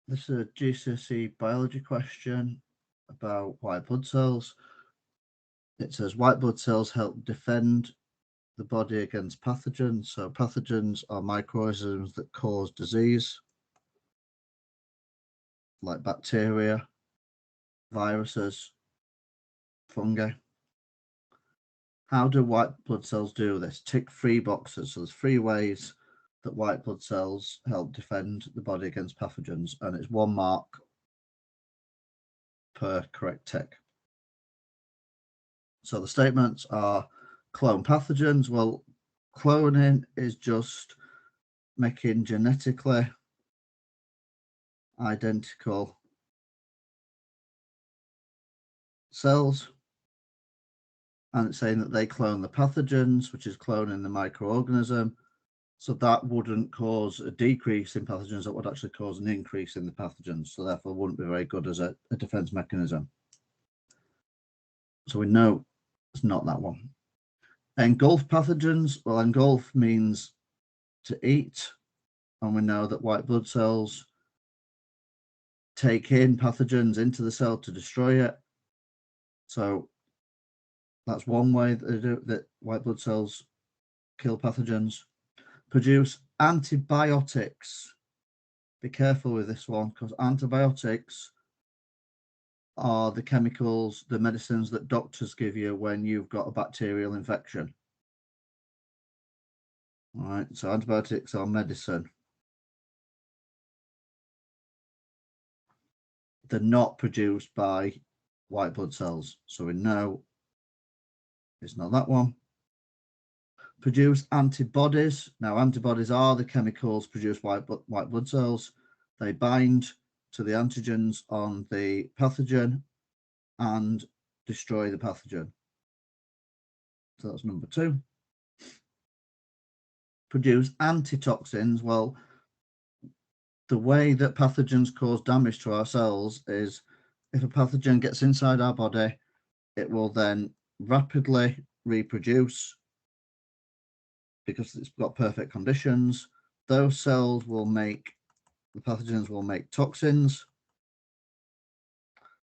This is a GCSE Biology question about white blood cells. It says white blood cells help defend the body against pathogens. So pathogens are microorganisms that cause disease, like bacteria, viruses, fungi. How do white blood cells do this? Tick 3 boxes. So there's 3 ways that white blood cells help defend the body against pathogens, and it's 1 mark per correct tick. So the statements are clone pathogens. Well, cloning is just making genetically identical cells, and it's saying that they clone the pathogens, which is cloning the microorganism. So that wouldn't cause a decrease in pathogens, that would actually cause an increase in the pathogens, so therefore wouldn't be very good as a defense mechanism. So we know it's not that one. Engulf pathogens. Well, engulf means to eat, and we know that white blood cells take in pathogens into the cell to destroy it. So that's one way that white blood cells kill pathogens. Produce antibiotics. Be careful with this one, because antibiotics are the chemicals, the medicines that doctors give you when you've got a bacterial infection. All right, so antibiotics are medicine. They're not produced by white blood cells, so we know it's not that one. Produce antibodies. Now, antibodies are the chemicals produced by white blood cells. They bind to the antigens on the pathogen and destroy the pathogen. So that's number 2. Produce antitoxins. Well, the way that pathogens cause damage to our cells is if a pathogen gets inside our body, it will then rapidly reproduce because it's got perfect conditions. Those cells will make, the pathogens will make toxins,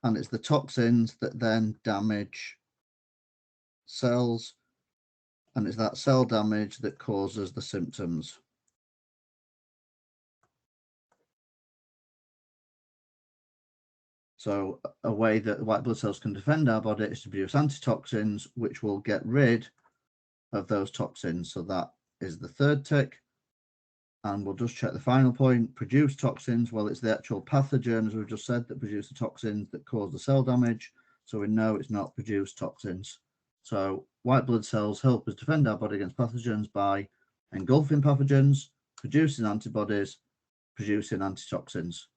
and it's the toxins that then damage cells, and it's that cell damage that causes the symptoms. So a way that white blood cells can defend our body is to produce antitoxins, which will get rid of those toxins. So that is the 3rd tick. And we'll just check the final point. Produce toxins. Well, it's the actual pathogen, as we've just said, that produce the toxins that cause the cell damage. So we know it's not produce toxins. So white blood cells help us defend our body against pathogens by engulfing pathogens, producing antibodies, producing antitoxins.